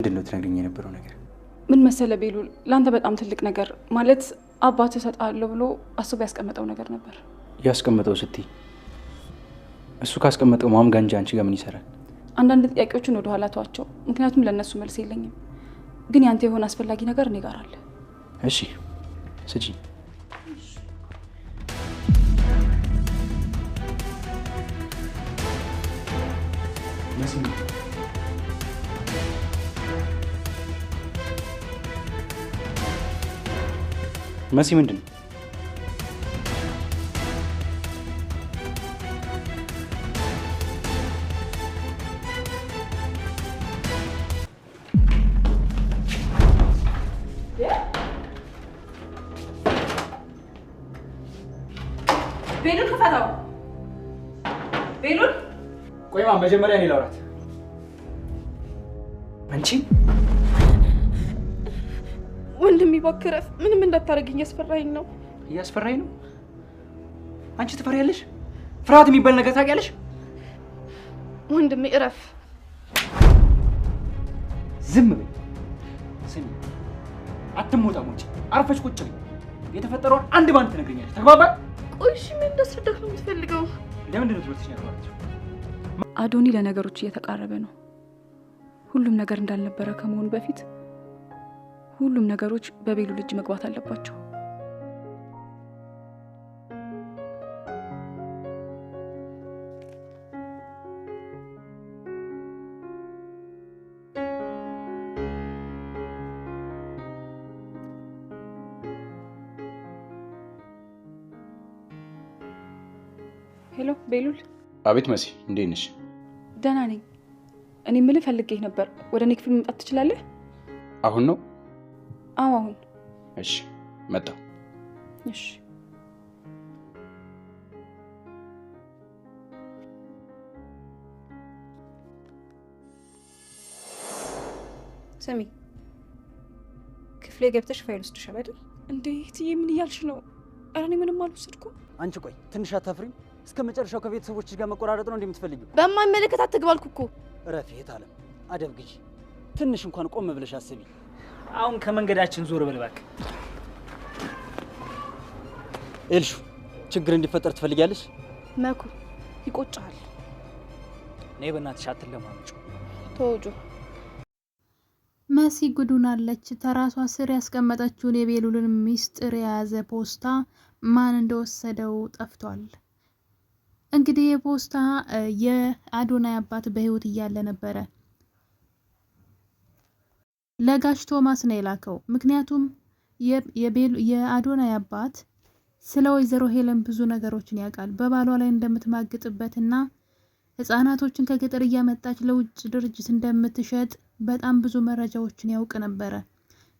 ምንድነው ትነግረኝ የነበረው ነገር? ምን መሰለ ቤሉል፣ ላንተ በጣም ትልቅ ነገር ማለት አባት እሰጥሃለሁ ብሎ አስቦ ያስቀመጠው ነገር ነበር። ያስቀመጠው ስትይ እሱ ካስቀመጠው ማም ጋር እንጂ አንቺ ጋር ምን ይሰራል? አንዳንድ ጥያቄዎችን ወደ ኋላ ተዋቸው፣ ምክንያቱም ለነሱ መልስ የለኝም። ግን ያንተ የሆነ አስፈላጊ ነገር እኔ ጋር አለ። እሺ ስጪ። መሲ ምንድን ነው? ቤሉል ክፈታው። ቤሉል ቆይ ማም፣ መጀመሪያ እኔ ላውራት። አንቺ ወንድም ይባክረፍ፣ ምንም እንዳታረግኝ እያስፈራኝ ነው። እያስፈራኝ ነው? አንቺ ትፈሪያለሽ? ፍርሃት የሚባል ነገር ታውቂያለሽ? ወንድም እረፍ። ዝም በይ። ስሚ፣ አትሞጣሞጪ፣ አርፈሽ ቁጭ በይ። የተፈጠረውን አንድ ባንድ ትነግረኛለሽ። ተግባባን? ቆይ እሺ፣ ምን እንዳስረዳህ ነው የምትፈልገው? ለምንድን ነው ትምህርትሽ ያልተማርሽው? አዶኒ ለነገሮች እየተቃረበ ነው። ሁሉም ነገር እንዳልነበረ ከመሆኑ በፊት ሁሉም ነገሮች በቤሉል እጅ መግባት አለባቸው። ሄሎ ቤሉል። አቤት መሲ፣ እንዴት ነሽ? ደህና ነኝ። እኔ የምልህ ፈልጌህ ነበር። ወደ እኔ ክፍል መምጣት ትችላለህ? አሁን ነው? አዎ አሁን። እሺ መጣሁ። እሺ ስሚ፣ ክፍሌ ገብተሽ ፋይል ወስድሻል አይደል? እንዴት? ምን እያልሽ ነው? ኧረ እኔ ምንም አልወሰድኩም። አንቺ ቆይ ትንሽ አታፍሪም? እስከ መጨረሻው ከቤተሰቦችሽ ጋር መቆራረጥ ነው እንደምትፈልጊው? በማይመለከት አትግባልኩ እኮ። ረፊት አለም አደብ ግጂ። ትንሽ እንኳን ቆም ብለሽ አስቢ። አሁን ከመንገዳችን ዞር በል እባክህ። ኤልሹ፣ ችግር እንዲፈጠር ትፈልጊያለሽ? መኩ ይቆጫል። ነይ በእናትሽ አትለማመጪ። ተወጁ መሲ ጉዱናለች። ተራሷ ስር ያስቀመጠችውን የቤሉልን ሚስጥር የያዘ ፖስታ ማን እንደወሰደው ጠፍቷል። እንግዲህ የፖስታ የአዶናይ አባት በህይወት እያለ ነበረ ለጋሽ ቶማስ ነው የላከው። ምክንያቱም የአዶናይ አባት ስለ ወይዘሮ ሄለን ብዙ ነገሮችን ያውቃል። በባሏ ላይ እንደምትማግጥበትና ህፃናቶችን ከገጠር እያመጣች ለውጭ ድርጅት እንደምትሸጥ በጣም ብዙ መረጃዎችን ያውቅ ነበረ።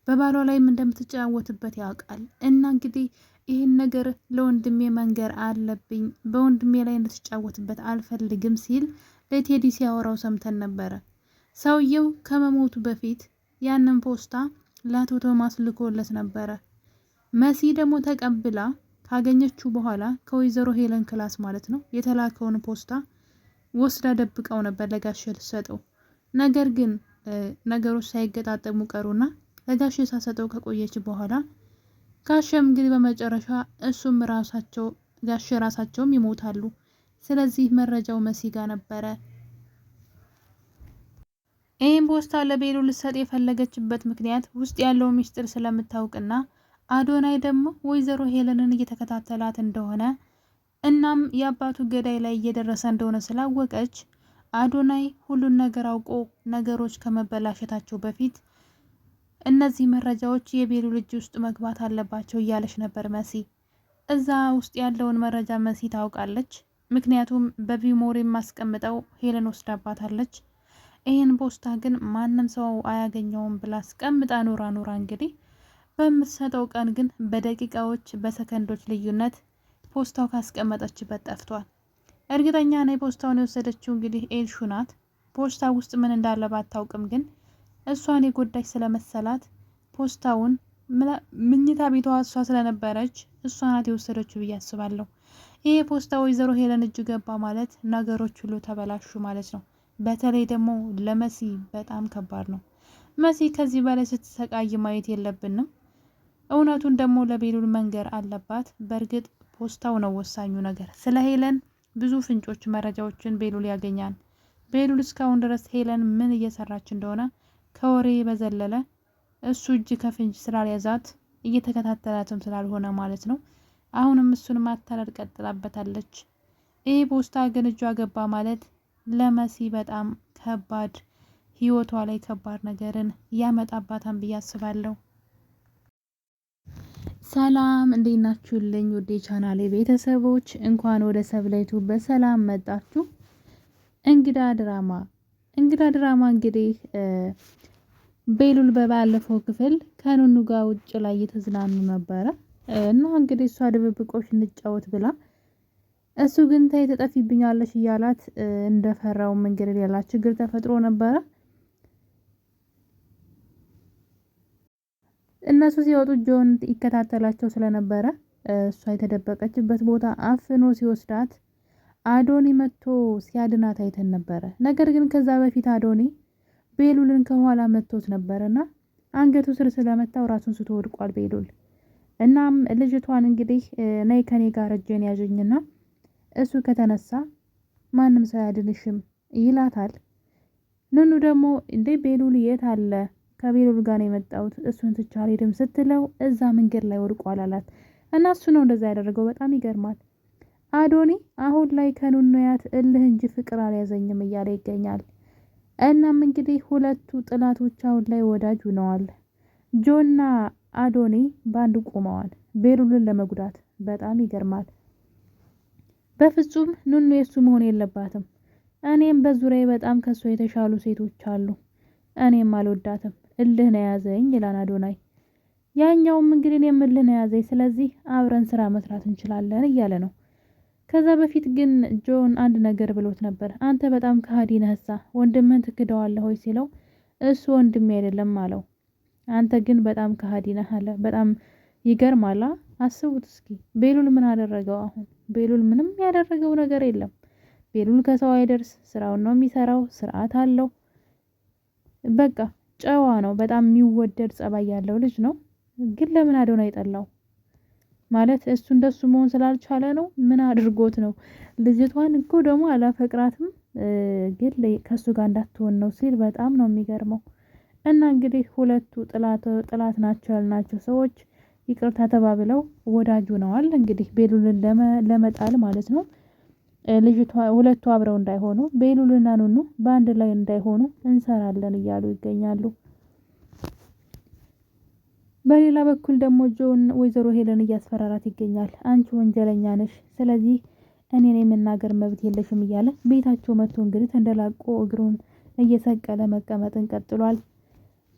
በባሏ ላይም እንደምትጫወትበት ያውቃል። እና እንግዲህ ይህን ነገር ለወንድሜ መንገር አለብኝ፣ በወንድሜ ላይ እንድትጫወትበት አልፈልግም ሲል ለቴዲ ሲያወራው ሰምተን ነበረ። ሰውየው ከመሞቱ በፊት ያንን ፖስታ ለአቶ ቶማስ ልኮለት ነበረ። መሲ ደግሞ ተቀብላ ካገኘችው በኋላ ከወይዘሮ ሄለን ክላስ ማለት ነው የተላከውን ፖስታ ወስዳ ደብቀው ነበር ለጋሽ ልትሰጠው። ነገር ግን ነገሮች ሳይገጣጠሙ ቀሩና ለጋሽ ሳሰጠው ከቆየች በኋላ ጋሽም እንግዲህ በመጨረሻ እሱም ጋሽ ራሳቸውም ይሞታሉ። ስለዚህ መረጃው መሲ ጋር ነበረ። ይህም ፖስታ ለቤሉል ልትሰጥ የፈለገችበት ምክንያት ውስጥ ያለው ሚስጥር ስለምታውቅና አዶናይ ደግሞ ወይዘሮ ሄለንን እየተከታተላት እንደሆነ እናም የአባቱ ገዳይ ላይ እየደረሰ እንደሆነ ስላወቀች አዶናይ ሁሉን ነገር አውቆ ነገሮች ከመበላሸታቸው በፊት እነዚህ መረጃዎች የቤሉል እጅ ውስጥ መግባት አለባቸው እያለች ነበር መሲ። እዛ ውስጥ ያለውን መረጃ መሲ ታውቃለች። ምክንያቱም በሚሞሪ ማስቀምጠው ሄለን ወስዳባታለች። ይህን ፖስታ ግን ማንም ሰው አያገኘውም ብላ አስቀምጣ ኑራ እንግዲህ በምትሰጠው ቀን ግን በደቂቃዎች በሰከንዶች ልዩነት ፖስታው ካስቀመጠችበት ጠፍቷል። እርግጠኛ ነኝ ፖስታውን የወሰደችው እንግዲህ ኤልሹ ናት። ፖስታ ውስጥ ምን እንዳለ ባታውቅም ግን እሷን የጎዳች ስለመሰላት ፖስታውን ምኝታ ቤቷ እሷ ስለነበረች እሷ ናት የወሰደችው ብዬ አስባለሁ። ይሄ ፖስታ ወይዘሮ ሄለን እጅ ገባ ማለት ነገሮች ሁሉ ተበላሹ ማለት ነው። በተለይ ደግሞ ለመሲ በጣም ከባድ ነው። መሲ ከዚህ በላይ ስትሰቃይ ማየት የለብንም። እውነቱን ደግሞ ለቤሉል መንገር አለባት። በእርግጥ ፖስታው ነው ወሳኙ ነገር። ስለ ሄለን ብዙ ፍንጮች፣ መረጃዎችን ቤሉል ያገኛል። ቤሉል እስካሁን ድረስ ሄለን ምን እየሰራች እንደሆነ ከወሬ በዘለለ እሱ እጅ ከፍንጅ ስላልያዛት እየተከታተላትም ስላልሆነ ማለት ነው። አሁንም እሱን ማታለል ቀጥላበታለች። ይህ ፖስታ ግን እጇ ገባ ማለት ለመሲ በጣም ከባድ ህይወቷ ላይ ከባድ ነገርን ያመጣባታል ብዬ አስባለሁ። ሰላም እንዴት ናችሁልኝ? ወደ ቻናሌ ቤተሰቦች እንኳን ወደ ሰብለይቱ በሰላም መጣችሁ። እንግዳ ድራማ እንግዲህ ቤሉል በባለፈው ክፍል ከኑኑ ጋር ውጭ ላይ እየተዝናኑ ነበረ እና እንግዲህ እሷ ድብብቆሽ እንጫወት ብላ እሱ ግን ተይ ተጠፊብኛለሽ እያላት እንደፈራው መንገድ ሌላ ችግር ተፈጥሮ ነበረ። እነሱ ሲወጡ ጆን ይከታተላቸው ስለነበረ እሷ የተደበቀችበት ቦታ አፍኖ ሲወስዳት አዶኒ መጥቶ ሲያድናት አይተን ነበረ። ነገር ግን ከዛ በፊት አዶኒ ቤሉልን ከኋላ መጥቶት ነበረና አንገቱ ስር ስለመታው ራሱን ስቶ ወድቋል ቤሉል። እናም ልጅቷን እንግዲህ ነይ ከኔ ጋር እጄን ያዥኝና እሱ ከተነሳ ማንም ሰው ያድንሽም ይላታል። ኑኑ ደግሞ እንዴ ቤሉል የት አለ? ከቤሉል ጋር ነው የመጣሁት እሱን ትቼ አልሄድም ስትለው እዛ መንገድ ላይ ወድቋል አላት። እና እሱ ነው እንደዛ ያደረገው። በጣም ይገርማል። አዶኒ አሁን ላይ ከኑኑ ያት እልህ እንጂ ፍቅር አልያዘኝም እያለ ይገኛል። እናም እንግዲህ ሁለቱ ጥላቶች አሁን ላይ ወዳጅ ሆነዋል። ጆና አዶኒ ባንድ ቆመዋል ቤሉልን ለመጉዳት። በጣም ይገርማል። በፍጹም ኑኑ የሱ መሆን የለባትም። እኔም በዙሪያዬ በጣም ከሷ የተሻሉ ሴቶች አሉ፣ እኔም አልወዳትም፣ እልህ ነው ያዘኝ ይላል አዶናይ። ያኛውም እንግዲህ እኔም እልህ ነው ያዘኝ፣ ስለዚህ አብረን ስራ መስራት እንችላለን እያለ ነው። ከዛ በፊት ግን ጆን አንድ ነገር ብሎት ነበር። አንተ በጣም ከሃዲ ነህሳ ወንድምህን ትክደዋለህ ሆይ ሲለው እሱ ወንድሜ አይደለም አለው። አንተ ግን በጣም ከሃዲ ነህ አለ። በጣም ይገርማላ። አስቡት እስኪ ቤሉል ምን አደረገው? አሁን ቤሉል ምንም ያደረገው ነገር የለም። ቤሉል ከሰው አይደርስ፣ ስራውን ነው የሚሰራው፣ ስርዓት አለው። በቃ ጨዋ ነው። በጣም የሚወደድ ጸባይ ያለው ልጅ ነው። ግን ለምን አዶናይ አይጠላው? ማለት እሱ እንደሱ መሆን ስላልቻለ ነው? ምን አድርጎት ነው? ልጅቷን እኮ ደግሞ አላፈቅራትም ግን ከሱ ጋር እንዳትሆን ነው ሲል በጣም ነው የሚገርመው። እና እንግዲህ ሁለቱ ጥላት ናቸው ያልናቸው ሰዎች ይቅርታ ተባብለው ወዳጅ ሆነዋል። እንግዲህ ቤሉልን ለመጣል ማለት ነው። ልጅቷ ሁለቱ አብረው እንዳይሆኑ ቤሉልና ኑኑ በአንድ ላይ እንዳይሆኑ እንሰራለን እያሉ ይገኛሉ። በሌላ በኩል ደግሞ ጆን ወይዘሮ ሄለን እያስፈራራት ይገኛል። አንቺ ወንጀለኛ ነሽ፣ ስለዚህ እኔን የመናገር መብት የለሽም እያለ ቤታቸው መጥቶ እንግዲህ ተንደላቆ እግሩን እየሰቀለ መቀመጥን ቀጥሏል።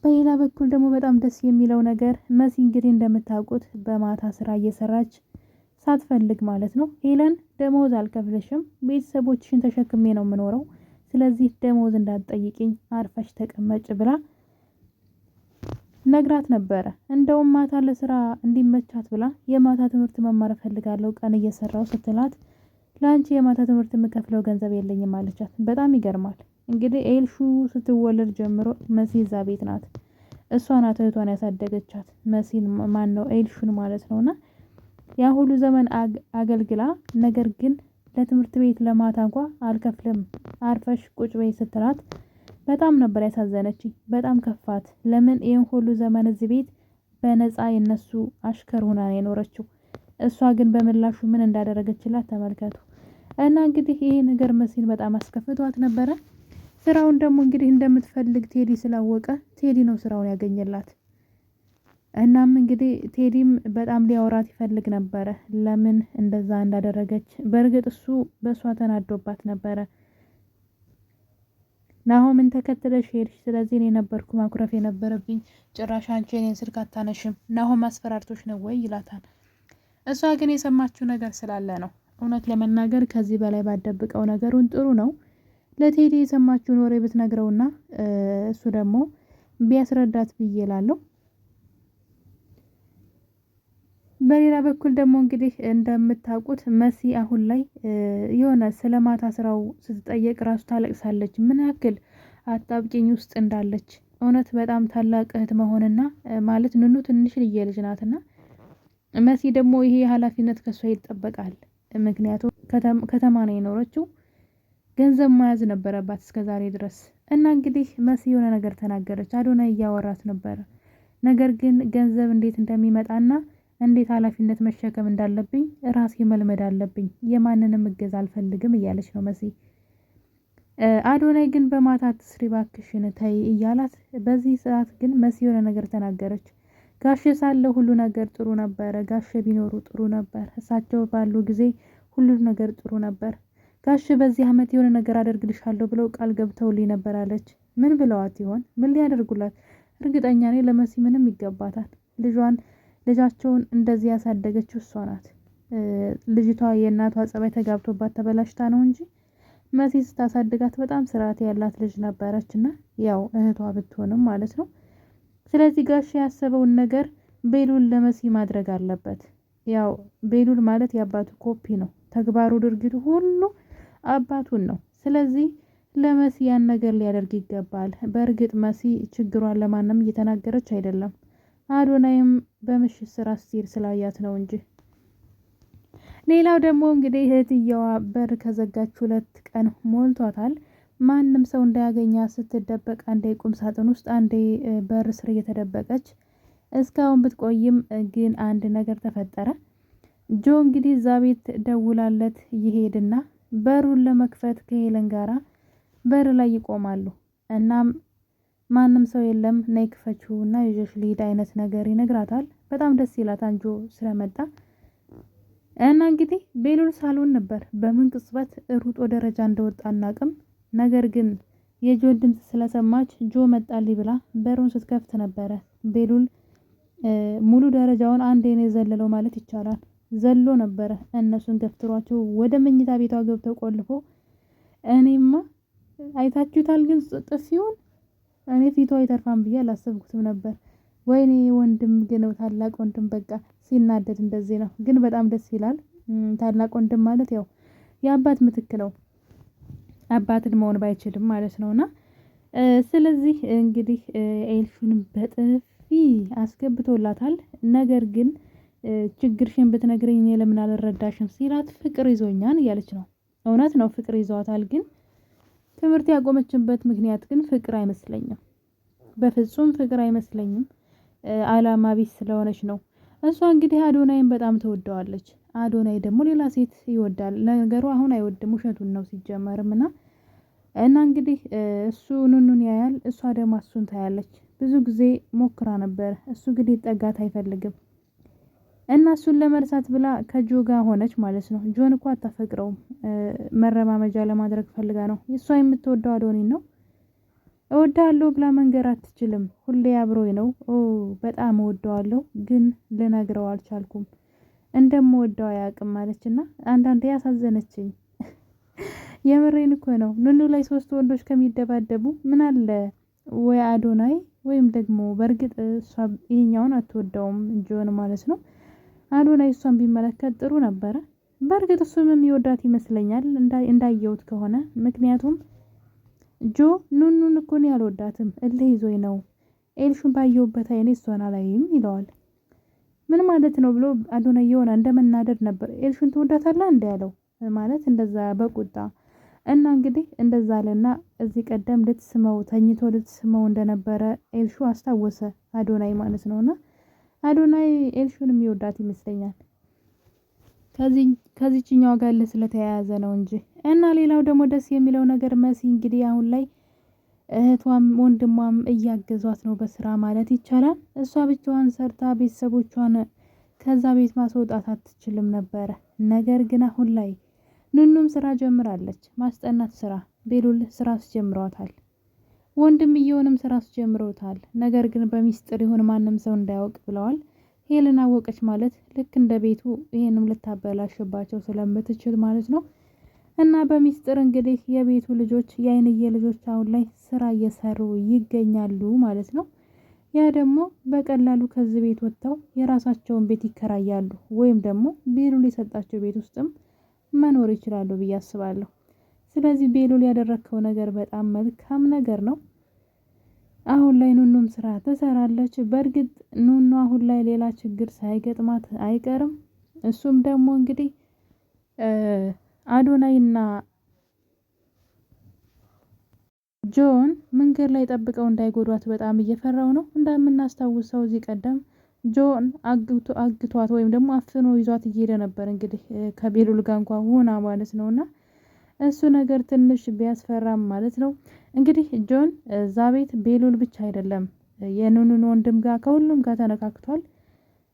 በሌላ በኩል ደግሞ በጣም ደስ የሚለው ነገር መሲ እንግዲህ እንደምታውቁት በማታ ስራ እየሰራች ሳትፈልግ ማለት ነው ሄለን ደሞዝ አልከፍልሽም፣ ቤተሰቦችሽን ተሸክሜ ነው የምኖረው፣ ስለዚህ ደሞዝ እንዳትጠይቅኝ አርፈሽ ተቀመጭ ብላ ነግራት ነበረ። እንደውም ማታ ለስራ እንዲመቻት ብላ የማታ ትምህርት መማር ፈልጋለሁ ቀን እየሰራው ስትላት ለአንቺ የማታ ትምህርት የምከፍለው ገንዘብ የለኝም አለቻት። በጣም ይገርማል። እንግዲህ ኤልሹ ስትወለድ ጀምሮ መሲ እዛ ቤት ናት። እሷ ናት እህቷን ያሳደገቻት መሲን ማን ነው ኤልሹን ማለት ነውና ያ ሁሉ ዘመን አገልግላ ነገር ግን ለትምህርት ቤት ለማታ እንኳ አልከፍልም አርፈሽ ቁጭ በይ ስትላት በጣም ነበር ያሳዘነችኝ። በጣም ከፋት። ለምን ይሄን ሁሉ ዘመን እዚህ ቤት በነፃ የነሱ አሽከር ሆና የኖረችው። እሷ ግን በምላሹ ምን እንዳደረገችላት ተመልከቱ። እና እንግዲህ ይሄ ነገር መሲን በጣም አስከፍቷት ነበረ። ስራውን ደግሞ እንግዲህ እንደምትፈልግ ቴዲ ስላወቀ ቴዲ ነው ስራውን ያገኘላት። እናም እንግዲህ ቴዲም በጣም ሊያወራት ይፈልግ ነበረ ለምን እንደዛ እንዳደረገች። በእርግጥ እሱ በእሷ ተናዶባት ነበረ። ናሆምን ተከትለሽ ሄድሽ፣ ስለዚህ እኔ ነበርኩ ማኩረፍ የነበረብኝ፣ ጭራሽ አንቺ እኔን ስልክ አታነሽም፣ ናሆም አስፈራርቶሽ ነው ወይ ይላታል። እሷ ግን የሰማችው ነገር ስላለ ነው። እውነት ለመናገር ከዚህ በላይ ባደብቀው ነገሩን ጥሩ ነው። ለቴዲ የሰማችውን ወሬ ብትነግረውና እሱ ደግሞ ቢያስረዳት ብዬ እላለሁ። በሌላ በኩል ደግሞ እንግዲህ እንደምታውቁት መሲ አሁን ላይ የሆነ ስለማታ ስራው ስትጠየቅ ራሱ ታለቅሳለች። ምን ያክል አጣብቂኝ ውስጥ እንዳለች እውነት በጣም ታላቅ እህት መሆንና ማለት ኑኑ ትንሽ ልጅ ናትና መሲ ደግሞ ይሄ ኃላፊነት ከሷ ይጠበቃል። ምክንያቱም ከተማ ነው የኖረችው፣ ገንዘብ መያዝ ነበረባት እስከዛሬ ድረስ እና እንግዲህ መሲ የሆነ ነገር ተናገረች። አዶናይ እያወራት ነበረ። ነገር ግን ገንዘብ እንዴት እንደሚመጣና እንዴት ኃላፊነት መሸከም እንዳለብኝ ራሴ መልመድ አለብኝ፣ የማንንም እገዛ አልፈልግም እያለች ነው መሲ። አዶናይ ግን በማታ አትስሪ እባክሽን ተይ እያላት፣ በዚህ ሰዓት ግን መሲ የሆነ ነገር ተናገረች። ጋሼ ሳለ ሁሉ ነገር ጥሩ ነበረ፣ ጋሼ ቢኖሩ ጥሩ ነበር፣ እሳቸው ባሉ ጊዜ ሁሉ ነገር ጥሩ ነበር፣ ጋሼ በዚህ አመት የሆነ ነገር አደርግልሻለሁ ብለው ቃል ገብተውልኝ ነበር አለች። ምን ብለዋት ይሆን? ምን ሊያደርጉላት? እርግጠኛ ነኝ ለመሲ ምንም ይገባታል። ልጃቸውን እንደዚህ ያሳደገችው እሷ ናት። ልጅቷ የእናቷ ጸባይ ተጋብቶባት ተበላሽታ ነው እንጂ መሲ ስታሳድጋት በጣም ስርዓት ያላት ልጅ ነበረች እና ያው እህቷ ብትሆንም ማለት ነው። ስለዚህ ጋሽ ያሰበውን ነገር ቤሉል ለመሲ ማድረግ አለበት። ያው ቤሉል ማለት የአባቱ ኮፒ ነው። ተግባሩ፣ ድርጊቱ ሁሉ አባቱን ነው። ስለዚህ ለመሲ ያን ነገር ሊያደርግ ይገባል። በእርግጥ መሲ ችግሯን ለማንም እየተናገረች አይደለም። አዶናይም በምሽት ስራ ስትሄድ ስላያት ነው እንጂ። ሌላው ደግሞ እንግዲህ እህትየዋ በር ከዘጋች 2 ቀን ሞልቷታል። ማንም ሰው እንዳያገኛ ስትደበቅ አንዴ ቁም ሳጥን ውስጥ አንዴ በር ስር እየተደበቀች እስካሁን ብትቆይም ግን አንድ ነገር ተፈጠረ። ጆ እንግዲህ እዛ ቤት ደውላለት ይሄድና በሩን ለመክፈት ከሄለን ጋራ በር ላይ ይቆማሉ። እናም ማንም ሰው የለም ነይ ክፈችው እና ይዤሽ ልሂድ አይነት ነገር ይነግራታል። በጣም ደስ ይላታል ጆ ስለመጣ እና እንግዲህ ቤሉል ሳሎን ነበር። በምን ቅጽበት ሩጦ ደረጃ እንደወጣ አናቅም። ነገር ግን የጆን ድምፅ ስለሰማች ጆ መጣልኝ ብላ በሩን ስትከፍት ነበረ። ቤሉል ሙሉ ደረጃውን አንዴ ነው የዘለለው ማለት ይቻላል። ዘሎ ነበረ እነሱን ገፍትሯቸው ወደ መኝታ ቤቷ ገብተው ቆልፎ። እኔማ አይታችሁታል ግን ጥፊውን እኔ ፊቷ አይተርፋም ብዬ አላሰብኩትም ነበር። ወይኔ ወንድም ግን ታላቅ ወንድም በቃ ሲናደድ እንደዚህ ነው። ግን በጣም ደስ ይላል። ታላቅ ወንድም ማለት ያው የአባት ምትክ ነው። አባትን መሆን ባይችልም ማለት ነውና ስለዚህ እንግዲህ ኤልሹንም በጥፊ አስገብቶላታል። ነገር ግን ችግርሽን ብትነግረኝ እኔ ለምን አልረዳሽም ሲላት ፍቅር ይዞኛል እያለች ነው። እውነት ነው ፍቅር ይዟታል። ግን ትምህርት ያቆመችበት ምክንያት ግን ፍቅር አይመስለኝም። በፍጹም ፍቅር አይመስለኝም። አላማ ቢስ ስለሆነች ነው። እሷ እንግዲህ አዶናይን በጣም ትወደዋለች። አዶናይ ደግሞ ሌላ ሴት ይወዳል። ነገሩ አሁን አይወድም፣ ውሸቱን ነው ሲጀመርም እና እንግዲህ እሱ ኑኑን ያያል፣ እሷ ደግሞ እሱን ታያለች። ብዙ ጊዜ ሞክራ ነበር፣ እሱ ግን ሊጠጋት አይፈልግም እና እሱን ለመርሳት ብላ ከጆ ጋር ሆነች ማለት ነው። ጆን እኮ አታፈቅረውም፣ መረማመጃ ለማድረግ ፈልጋ ነው። እሷ የምትወደው አዶኒን ነው። እወዳለሁ ብላ መንገር አትችልም። ሁሌ አብሮኝ ነው። በጣም እወደዋለሁ ግን ልነግረው አልቻልኩም። እንደምወደው አያውቅም ማለችና አንዳንዴ ያሳዘነችኝ። የምሬን እኮ ነው። ኑኑ ላይ 3 ወንዶች ከሚደባደቡ ምን አለ ወይ አዶናይ ወይም ደግሞ በእርግጥ እሷ ይሄኛውን አትወደውም ጆን ማለት ነው። አዶናይ እሷን ቢመለከት ጥሩ ነበረ። በእርግጥ እሱም የሚወዳት ይመስለኛል እንዳየሁት ከሆነ ምክንያቱም ጆ ኑኑን እኮ እኔ አልወዳትም እልህ ይዞኝ ነው፣ ኤልሹን ባየሁበት አይኔ እሷን አላይም ይለዋል። ምን ማለት ነው ብሎ አዶናይ የሆነ እንደመናደድ ነበር። ኤልሹን ትወዳታለህ እንደ ያለው ማለት እንደዛ በቁጣ እና እንግዲህ እንደዛ አለና እዚህ ቀደም ልትስመው ተኝቶ ልትስመው እንደነበረ ኤልሹ አስታወሰ አዶናይ ማለት ነውና አዶናይ ኤልሹን የሚወዳት ይመስለኛል። ከዚህኛው ጋር ስለተያያዘ ነው እንጂ እና ሌላው ደግሞ ደስ የሚለው ነገር መሲ እንግዲህ አሁን ላይ እህቷም ወንድሟም እያገዟት ነው በስራ ማለት ይቻላል። እሷ ብቻዋን ሰርታ ቤተሰቦቿን ከዛ ቤት ማስወጣት አትችልም ነበረ። ነገር ግን አሁን ላይ ኑኑም ስራ ጀምራለች፣ ማስጠናት ስራ። ቤሉል ስራ አስጀምሯታል፣ ወንድምየውንም ስራ አስጀምሮታል። ነገር ግን በሚስጥር ይሁን ማንም ሰው እንዳያውቅ ብለዋል። ሄለን አወቀች ማለት ልክ እንደ ቤቱ ይሄንም ልታበላሽባቸው ስለምትችል ማለት ነው። እና በሚስጥር እንግዲህ የቤቱ ልጆች የአይንዬ ልጆች አሁን ላይ ስራ እየሰሩ ይገኛሉ ማለት ነው። ያ ደግሞ በቀላሉ ከዚህ ቤት ወጥተው የራሳቸውን ቤት ይከራያሉ ወይም ደግሞ ቤሉል የሰጣቸው ቤት ውስጥም መኖር ይችላሉ ብዬ አስባለሁ። ስለዚህ ቤሉል ያደረከው ነገር በጣም መልካም ነገር ነው። አሁን ላይ ኑኑም ስራ ትሰራለች። በእርግጥ ኑኑ አሁን ላይ ሌላ ችግር ሳይገጥማት አይቀርም። እሱም ደግሞ እንግዲህ አዶናይና ጆን መንገድ ላይ ጠብቀው እንዳይጎዷት በጣም እየፈራው ነው። እንደምናስታውሰው እዚህ ቀደም ጆን አግቷት ወይም ደግሞ አፍኖ ይዟት እየሄደ ነበር እንግዲህ ከቤሉል ጋር እንኳን ሆና ማለት ነውና እሱ ነገር ትንሽ ቢያስፈራም ማለት ነው። እንግዲህ ጆን እዛ ቤት ቤሉል ብቻ አይደለም የኑኑን ወንድም ጋር ከሁሉም ጋር ተነካክቷል።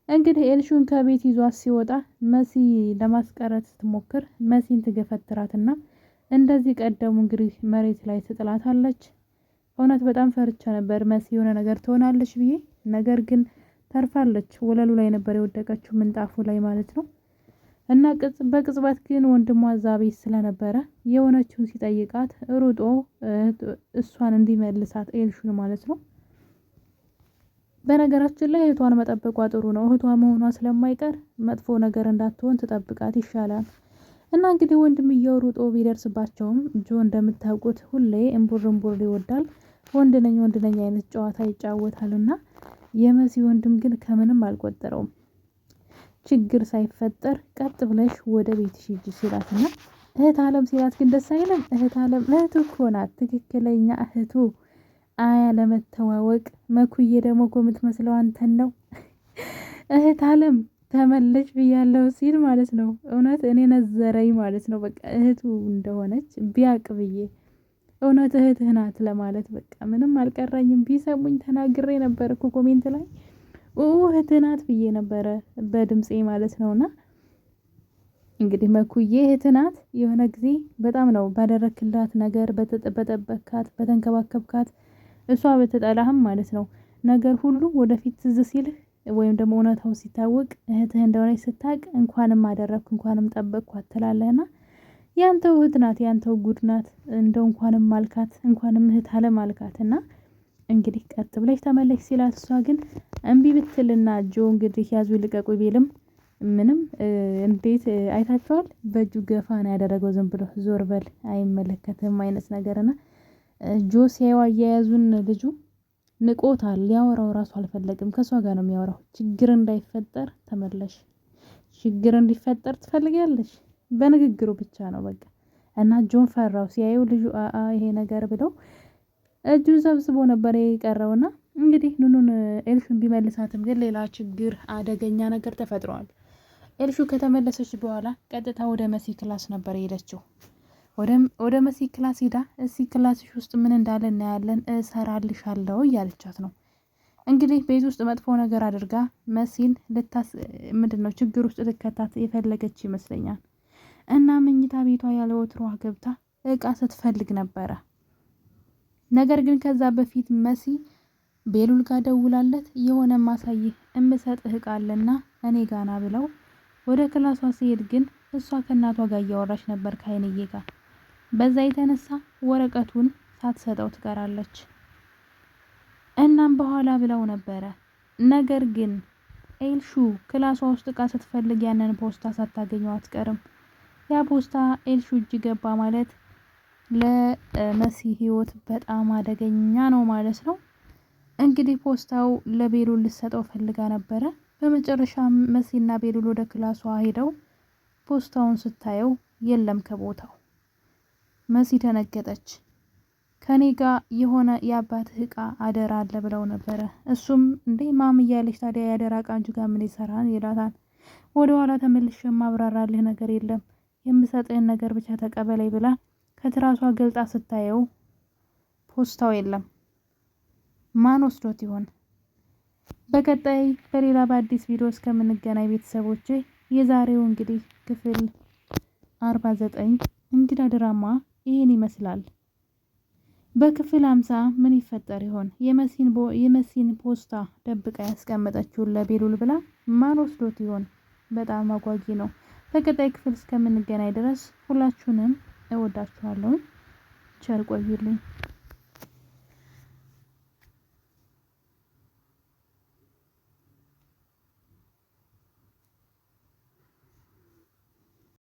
እንግዲህ ኤልሹን ከቤት ይዟት ሲወጣ መሲ ለማስቀረት ስትሞክር መሲን ትገፈትራትና እንደዚህ ቀደሙ እንግዲህ መሬት ላይ ትጥላታለች። እውነት በጣም ፈርቻ ነበር መሲ የሆነ ነገር ትሆናለች ብዬ፣ ነገር ግን ተርፋለች። ወለሉ ላይ ነበር የወደቀችው ምንጣፉ ላይ ማለት ነው። እና በቅጽበት ግን ወንድሟ እዛ ቤት ስለነበረ የሆነችውን ሲጠይቃት ሩጦ እሷን እንዲመልሳት ኤልሹን ማለት ነው። በነገራችን ላይ እህቷን መጠበቋ ጥሩ ነው። እህቷ መሆኗ ስለማይቀር መጥፎ ነገር እንዳትሆን ትጠብቃት ይሻላል። እና እንግዲህ ወንድምየው ሩጦ ቢደርስባቸውም ጆ እንደምታውቁት ሁሌ እምቡር ይወዳል። ወንድ ነኝ አይነት ጨዋታ ይጫወታልና የመሲ ወንድም ግን ከምንም አልቆጠረውም። ችግር ሳይፈጠር ቀጥ ብለሽ ወደ ቤትሽ ሂጂ ሲላትና እህት አለም ሲላት ግን ደስ አይልም። እህት አለም እህቱ እኮ ናት፣ ትክክለኛ እህቱ። አያ ለመተዋወቅ መኩዬ ደግሞ እኮ የምትመስለው አንተን ነው። እህት አለም ተመለሽ ብያለሁ ሲል ማለት ነው። እውነት እኔ ነዘረኝ ማለት ነው። በቃ እህቱ እንደሆነች ቢያቅ ብዬ እውነት እህትህ ናት ለማለት በቃ ምንም አልቀረኝም። ቢሰሙኝ ተናግሬ ነበር እኮ ኮሜንት ላይ እህትህ ናት ብዬ ነበረ በድምጼ ማለት ነውና እንግዲህ መኩዬ እህትህ ናት። የሆነ ጊዜ በጣም ነው ባደረክላት ነገር በተጠበካት በተንከባከብካት እሷ በተጠላህም ማለት ነው ነገር ሁሉ ወደፊት ትዝ ሲልህ ወይም ደግሞ እውነታው ሲታወቅ እህትህ እንደሆነች ስታቅ እንኳንም አደረኩ እንኳንም ጠበቅኳት ትላለህና ያንተው እህት ናት፣ ያንተው ጉድ ናት። እንደው እንኳንም ማልካት እንኳንም እህት አለ ማልካትና እንግዲህ ቀጥ ብለሽ ተመለሽ ሲላት እሷ ግን እምቢ ብትልና ጆ እንግዲህ ያዙ ልቀቁ ቢልም ምንም እንዴት አይታችኋል? በእጁ ገፋ ነው ያደረገው። ዝም ብሎ ዞር በል አይመለከትም አይነት ነገርና ጆ ሲያየው አያያዙን ልጁ ንቆታል። ሊያወራው ራሱ አልፈለግም። ከሷ ጋር ነው የሚያወራው። ችግር እንዳይፈጠር ተመለሽ፣ ችግር እንዲፈጠር ትፈልጊያለሽ፣ በንግግሩ ብቻ ነው በቃ። እና ጆን ፈራው ሲያየው ልጁ ይሄ ነገር ብለው እጁን ሰብስቦ ነበር የቀረውና እንግዲህ ኑኑን ኤልሹን ቢመልሳትም ግን ሌላ ችግር አደገኛ ነገር ተፈጥሯል። ኤልሹ ከተመለሰች በኋላ ቀጥታ ወደ መሲ ክላስ ነበር የሄደችው። ወደ መሲ ክላስ ሄዳ እዚህ ክላስሽ ውስጥ ምን እንዳለ እናያለን እሰራልሻለሁ እያለቻት ነው። እንግዲህ ቤት ውስጥ መጥፎ ነገር አድርጋ መሲን ምንድነው ችግር ውስጥ ልከታት የፈለገች ይመስለኛል። እና መኝታ ቤቷ ያለ ወትሮዋ ገብታ እቃ ስትፈልግ ነበረ። ነገር ግን ከዛ በፊት መሲ ቤሉል ጋር ደውላለት የሆነ ማሳይህ እምሰጥህ እቃ አለና እኔ ጋና ብለው ወደ ክላሷ ሲሄድ ግን እሷ ከእናቷ ጋር እያወራች ነበር ከአይንዬ ጋር። በዛ የተነሳ ወረቀቱን ሳትሰጠው ትቀራለች። እናም በኋላ ብለው ነበረ። ነገር ግን ኤልሹ ክላሷ ውስጥ እቃ ስትፈልግ ያንን ፖስታ ሳታገኘው አትቀርም። ያ ፖስታ ኤልሹ እጅ ገባ ማለት ለመሲ ህይወት በጣም አደገኛ ነው ማለት ነው። እንግዲህ ፖስታው ለቤሉል ልትሰጠው ፈልጋ ነበረ። በመጨረሻም መሲና ቤሉል ወደ ክላሷ ሄደው ፖስታውን ስታየው የለም ከቦታው። መሲ ደነገጠች። ከኔ ጋር የሆነ የአባትህ እቃ አደራ አለ ብለው ነበረ። እሱም እንዴ ማም እያለች ታዲያ ያደራ እቃ አንቺ ጋር ምን ይሰራል ይላታል። ወደ ኋላ ተመልሼ ማብራራልህ ነገር የለም የምሰጥህን ነገር ብቻ ተቀበለኝ ብላ ከትራሷ ገልጣ ስታየው ፖስታው የለም። ማን ወስዶት ይሆን? በቀጣይ በሌላ በአዲስ ቪዲዮ እስከምንገናኝ ቤተሰቦቼ የዛሬው እንግዲህ ክፍል 49 እንግዳ ድራማ ይህን ይመስላል። በክፍል 50 ምን ይፈጠር ይሆን? የመሲን ፖስታ ደብቃ ያስቀመጠችውን ለቤሉል ብላ ማን ወስዶት ይሆን? በጣም አጓጊ ነው። በቀጣይ ክፍል እስከምንገናኝ ድረስ ሁላችሁንም እወዳችኋለሁ። ቸር ቆዩልኝ።